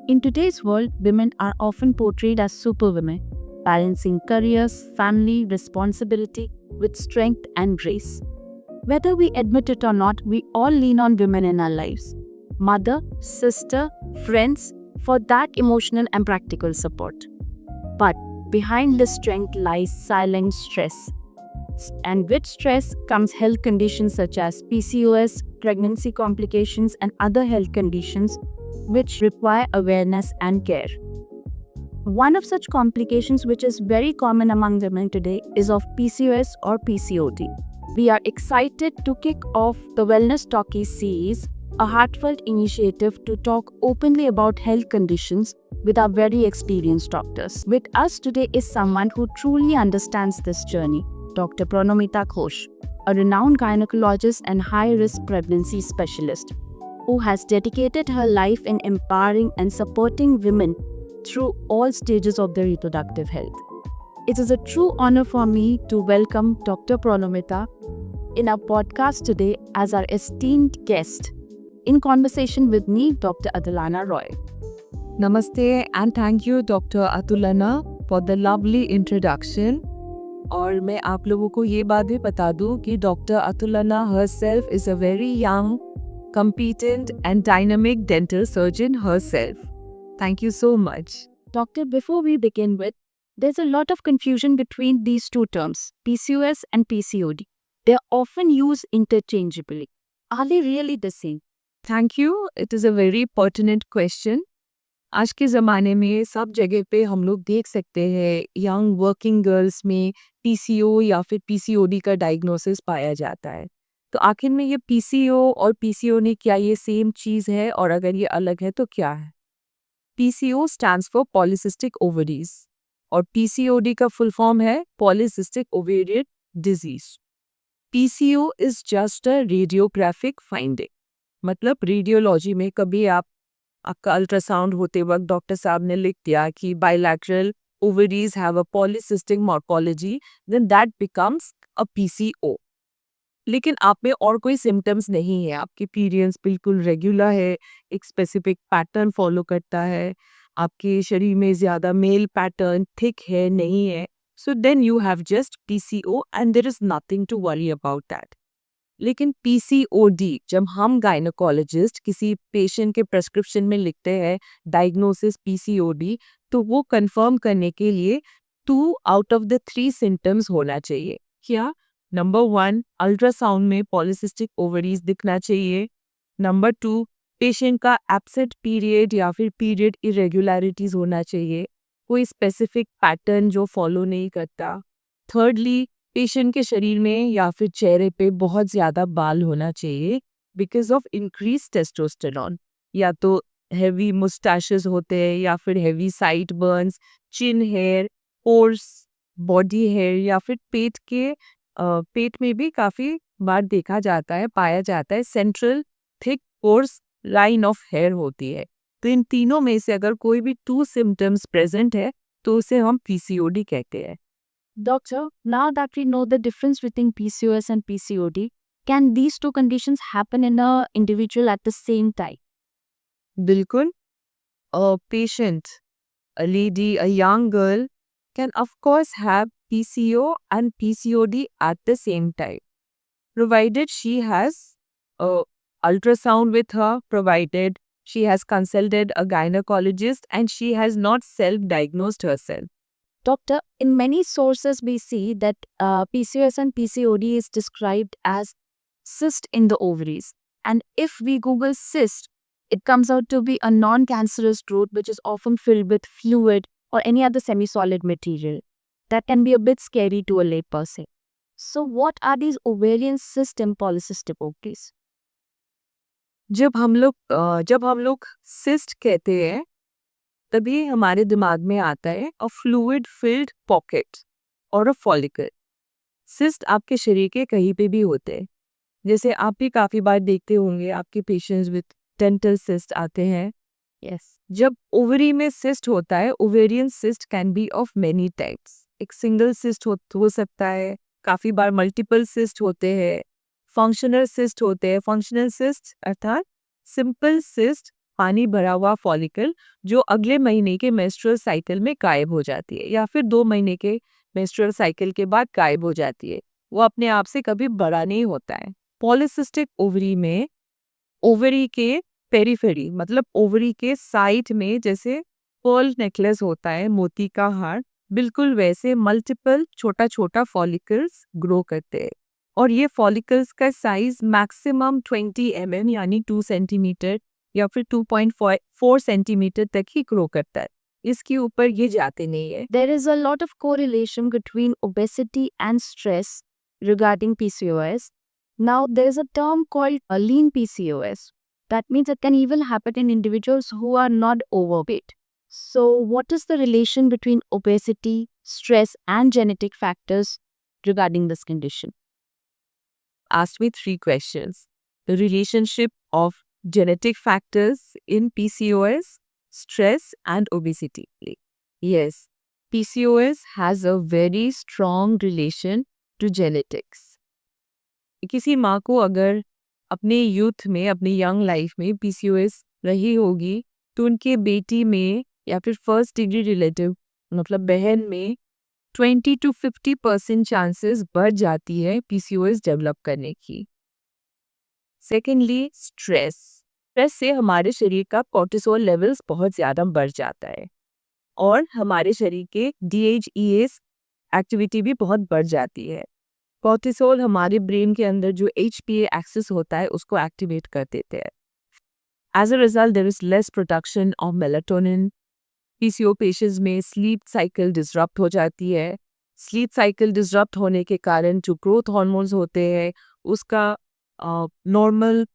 In today's world, women are often portrayed as superwomen, balancing careers, family, responsibility with strength and grace. Whether we admit it or not, we all lean on women in our lives mother, sister, friends for that emotional and practical support. But behind this strength lies silent stress. And with stress comes health conditions such as PCOS, pregnancy complications, and other health conditions which require awareness and care. One of such complications, which is very common among women today, is of PCOS or PCOD. We are excited to kick off the Wellness Talkies series, a heartfelt initiative to talk openly about health conditions with our very experienced doctors. With us today is someone who truly understands this journey, Dr. Pranomita Ghosh, a renowned gynecologist and high-risk pregnancy specialist, who has dedicated her life in empowering and supporting women through all stages of their reproductive health. It is a true honor for me to welcome Dr. Pranomita in our podcast today as our esteemed guest. In conversation with me, Dr. Atulana Roy. Namaste and thank you Dr. Atulana for the lovely introduction. और मैं आप लोगों को ये बात भी बता दूं कि doctor अतुलना herself is a very young, competent and dynamic dental surgeon herself. Thank you so much. Doctor, before we begin with, there's a lot of confusion between these two terms, PCOS and PCOD. They're often used interchangeably. Are they really the same? Thank you. It is a very pertinent question. आज के ज़माने में सब जगह पे हम लोग देख सकते हैं यंग वर्किंग गर्ल्स में पीसीओ या फिर पीसीओडी का डायग्नोसिस पाया जाता है। तो आखिर में ये पीसीओ और पीसीओडी क्या ये सेम चीज़ है और अगर ये अलग है तो क्या है? PCO stands for polycystic ovaries और पीसीओडी का फुल फॉर्म है polycystic ovarian disease. PCO is just a radiographic finding, मतलब रेडियोलॉजी में कभी आपका अल्ट्रासाउंड होते वक्त डॉक्टर साहब ने लिख दिया कि bilateral ovaries have a polycystic morphology, then that becomes a PCO. लेकिन आप में और कोई सिम्टम्स नहीं है, आपकी पीरियड्स बिल्कुल रेगुलर है, एक स्पेसिफिक पैटर्न फॉलो करता है, आपके शरीर में ज़्यादा मेल पैटर्न थिक है नहीं है, so then you have just PCO and there is nothing to worry about that. लेकिन पीसीओडी जब हम गायनोकोलॉजिस्ट किसी पेशेंट के प्रेस्क्रिप्शन में लिखते हैं डायग्नोसिस पीसीओडी, तो वो कंफर्म करने के लिए 2 आउट ऑफ द 3 सिम्टम्स होना चाहिए। क्या? नंबर 1, अल्ट्रासाउंड में पॉलीसिस्टिक ओवरीज दिखना चाहिए। नंबर 2, पेशेंट का एब्सेंट पीरियड या फिर पीरियड इरेगुलरिटीज होना चाहिए, कोई स्पेसिफिक पैटर्न जो फॉलो नहीं करता। थर्डली, पेशेंट के शरीर में या फिर चेहरे पे बहुत ज़्यादा बाल होना चाहिए बिकॉज ऑफ इंक्रीज टेस्टोस्टेरॉन, या तो हैवी मुस्टैशेस होते हैं या फिर हैवी साइड बर्न्स, चिन हेयर, पोर्स, बॉडी हेयर या फिर पेट में भी काफ़ी बार देखा जाता है, पाया जाता है central thick pores line of hair होती है। तो इन तीनों में से अगर कोई भी 2 सिम्टम्स प्रेजेंट है तो उसे हम पीसीओडी कहते हैं। Doctor, now that we know the difference between PCOS and PCOD, can these two conditions happen in an individual at the same time? बिल्कुल। A patient, a lady, a young girl can of course have PCO and PCOD at the same time, provided she has a ultrasound with her, provided she has consulted a gynecologist and she has not self-diagnosed herself. Doctor, in many sources we see that PCOS and PCOD is described as cyst in the ovaries. And if we Google cyst, it comes out to be a non-cancerous growth which is often filled with fluid or any other semi-solid material. That can be a bit scary to a layperson. So what are these ovarian cyst and polycystic ovaries? जब हम लोग cyst कहते हैं तभी हमारे दिमाग में आता है अ फ्लूइड फिल्ड पॉकेट और अ फॉलिकल। सिस्ट आपके शरीर के कहीं पे भी होते हैं, जैसे आप भी काफ़ी बार देखते होंगे आपके पेशेंट्स विद डेंटल सिस्ट आते हैं। Yes. जब ओवरी में सिस्ट होता है, ovarian cyst can be of many types. एक सिंगल सिस्ट हो सकता है, काफ़ी बार मल्टीपल सिस्ट होते हैं, फंक्शनल सिस्ट होते हैं। फंक्शनल सिस्ट अर्थात सिंपल सिस्ट पानी भरा हुआ फॉलिकल जो अगले महीने के मेंस्ट्रुअल साइकिल में गायब हो जाती है या फिर 2 महीने के मेंस्ट्रुअल साइकिल के बाद गायब हो जाती है। वो अपने आप से कभी बड़ा नहीं होता है। पॉलीसिस्टिक ओवरी में ओवरी के पेरिफेरी मतलब ओवरी के साइड में जैसे पर्ल नेकलेस होता है, मोती का हार, बिल्कुल वैसे मल्टीपल छोटा छोटा फॉलिकल्स ग्रो करते हैं और ये फॉलिकल्स का साइज मैक्सिमम 20 mm यानी 2 सेंटीमीटर या फिर 2.4 सेंटीमीटर तक ही ग्रो करता है। इसके ऊपर ये जाते नहीं है। There is a lot of correlation between obesity and stress regarding PCOS. Now, there is a term called a lean PCOS. That means it can even happen in individuals who are not overweight. So, what is the relation between obesity, stress, and genetic factors regarding this condition? Asked me 3 questions. The relationship of genetic factors in PCOS, stress, and obesity. Yes, PCOS has a very strong relation to genetics. किसी माँ को अगर अपने youth में, अपनी young life में PCOS रही होगी, तो उनके बेटी में या फिर फर्स्ट डिग्री रिलेटिव मतलब बहन में 20 to 50% चांसेस बढ़ जाती है PCOS डेवलप करने की। सेकेंडली, स्ट्रेस से हमारे शरीर का कोर्टिसोल लेवल्स बहुत ज़्यादा बढ़ जाता है और हमारे शरीर के DHEAS एक्टिविटी भी बहुत बढ़ जाती है। कोर्टिसोल हमारे ब्रेन के अंदर जो HPA एक्सेस होता है उसको एक्टिवेट कर देते हैं। As a result there is less production of melatonin. PCO patients में स्लीप साइकिल डिसरप्ट हो जाती है। स्लीप साइकिल डिसरप्ट होने के कारण जो ग्रोथ हार्मोन्स होते हैं उसका normal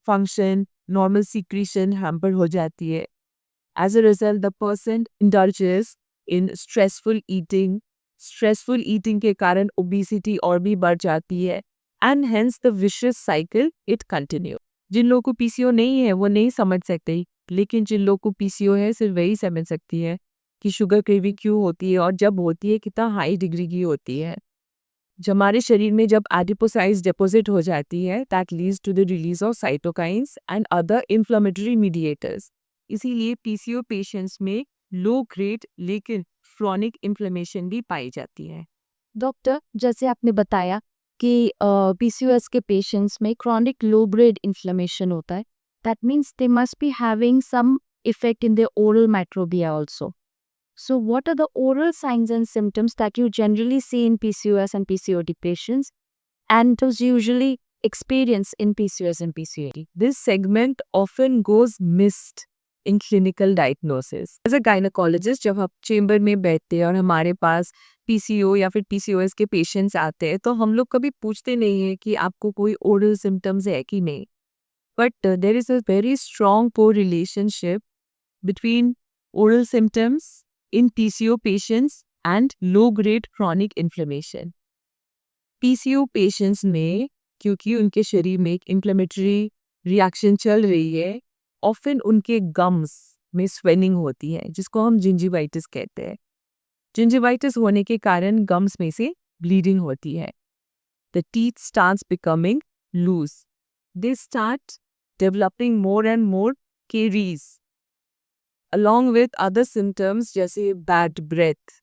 function, normal secretion hamper हो जाती है। As a result the person indulges in stressful eating. Stressful eating के कारण ओबेसिटी और भी बढ़ जाती है and hence the vicious cycle it continue. जिन लोगों को PCO नहीं है वो नहीं समझ सकते, लेकिन जिन लोगों को PCO है सिर्फ वही समझ सकती है कि शुगर क्रेविंग क्यों होती है और जब होती है कितना हाई डिग्री की होती है। जब हमारे शरीर में जब एडिपोसाइट्स डिपॉजिट हो जाती है that leads to the release of cytokines and other inflammatory mediators. इसीलिए PCO पेशेंट्स में लो ग्रेड लेकिन क्रॉनिक इन्फ्लेमेशन भी पाई जाती है। डॉक्टर, जैसे आपने बताया कि PCOS के पेशेंट्स में chronic low grade inflammation होता है, that means they must be having some effect in their oral microbia also. So, what are the oral signs and symptoms that you generally see in PCOS and PCOD patients, and those usually experience in PCOS and PCOD? This segment often goes missed in clinical diagnosis. As a gynecologist, जब हम chamber में बैठते हैं और हमारे पास PCO या फिर PCOS के पेशेंट्स आते हैं तो हम लोग कभी पूछते नहीं हैं कि आपको कोई ओरल सिम्टम्स है कि नहीं। But there is a very strong correlationship between oral symptoms in PCO patients and low-grade chronic inflammation. PCO patients में क्योंकि उनके शरीर में एक inflammatory reaction चल रही है, often उनके gums में swelling होती है जिसको हम gingivitis कहते हैं। gingivitis होने के कारण gums में से bleeding होती है। The teeth starts becoming loose. They start developing more and more caries. Along with other symptoms जैसे bad breath.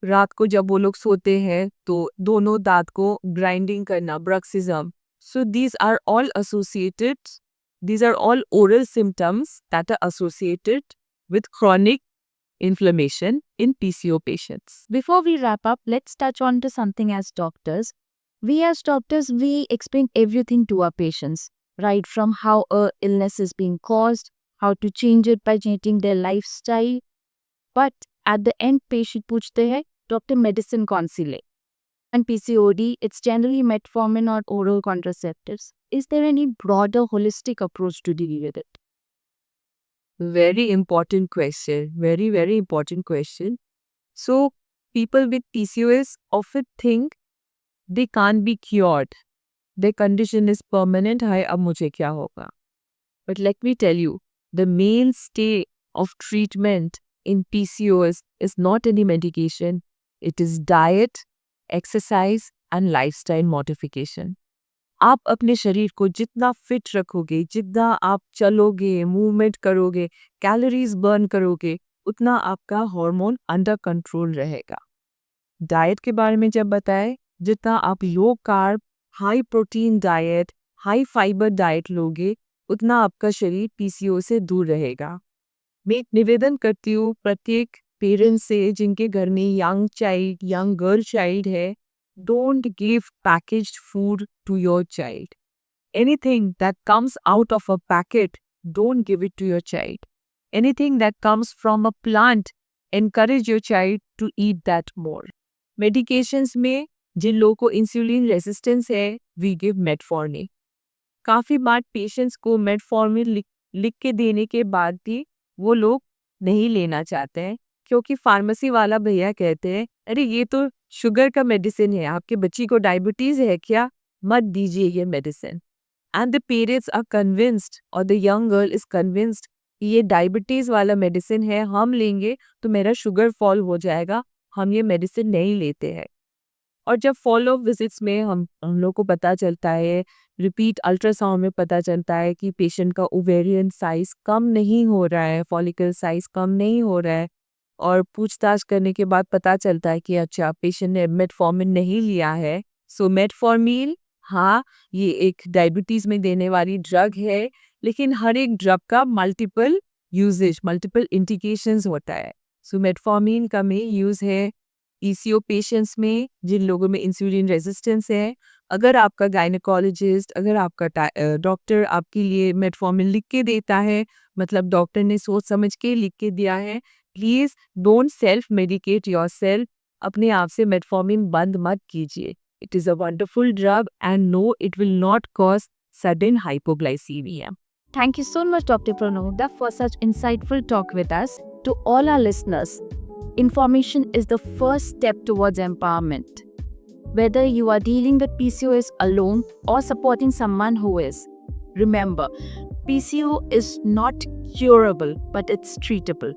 रात को जब वो लोग सोते हैं तो दोनों दांत को grinding करना, bruxism. So these are all oral symptoms that are associated with chronic inflammation in PCO patients. Before we wrap up, let's touch on to something as doctors. We as doctors, we explain everything to our patients, right? From how a illness is being caused, how to change it by changing their lifestyle. But at the end, patient पूछते हैं, doctor medicine कौन सी ले? And PCOD, it's generally metformin or oral contraceptives. Is there any broader holistic approach to deal with it? Very important question. Very, very important question. So, people with PCOS often think they can't be cured. Their condition is permanent. हाय अब मुझे क्या होगा? But let me tell you, the mainstay of treatment in PCOS is not any medication. It is diet, exercise, and lifestyle modification. आप अपने शरीर को जितना fit रखोगे, जितना आप चलोगे, मूवमेंट करोगे, कैलोरीज बर्न करोगे, उतना आपका हार्मोन अंडर कंट्रोल रहेगा। डाइट के बारे में जब बताए, जितना आप low carb, high protein diet, high fibre diet लोगे, उतना आपका शरीर पीसीओ से दूर रहेगा। मैं एक निवेदन करती हूँ प्रत्येक पेरेंट्स से जिनके घर में यंग गर्ल चाइल्ड है, don't give packaged food to your child. Anything that comes out of a packet, don't give it to your child. Anything that comes from a plant, encourage your child to eat that more. Medications में जिन लोगों को insulin resistance है, we give metformin. काफ़ी बार patients को metformin लिख के देने के बाद भी वो लोग नहीं लेना चाहते हैं, क्योंकि फार्मेसी वाला भैया कहते हैं, अरे ये तो शुगर का मेडिसिन है, आपके बच्ची को डायबिटीज़ है क्या, मत दीजिए ये medicine. And the parents are convinced और the young girl is convinced कि ये डायबिटीज़ वाला मेडिसिन है, हम लेंगे तो मेरा शुगर फॉल हो जाएगा, हम ये मेडिसिन नहीं लेते हैं। और जब फॉलो विजिट्स में हम लोग को पता चलता है, रिपीट अल्ट्रासाउंड में पता चलता है कि पेशेंट का ओवेरियन साइज कम नहीं हो रहा है, फॉलिकल साइज कम नहीं हो रहा है, और पूछताछ करने के बाद पता चलता है कि अच्छा पेशेंट ने मेटफॉर्मिन नहीं लिया है। सो मेटफॉर्मिन, हाँ, ये एक डायबिटीज़ में देने वाली ड्रग है, लेकिन हर एक ड्रग का मल्टीपल यूजेज, मल्टीपल इंडिकेशंस होता है। सो मेटफॉर्मिन का मेन यूज़ है पीसीओ पेशेंट्स में, जिन लोगों में इंसुलिन रेजिस्टेंस है। अगर आपका गायनेकोलॉजिस्ट, अगर आपका डॉक्टर आपके लिए मेटफॉर्मिन लिख के देता है, मतलब डॉक्टर ने सोच समझ के लिख के दिया है, please don't self medicate yourself. अपने आप से मेटफॉर्मिन बंद मत कीजिए। It is a wonderful drug and no, it will not cause sudden hypoglycemia. Thank you so much, Dr. Pranodha, for such insightful talk with us. To all our listeners, information is the first step towards empowerment. Whether you are dealing with PCOS alone or supporting someone who is, remember, PCO is not curable, but it's treatable.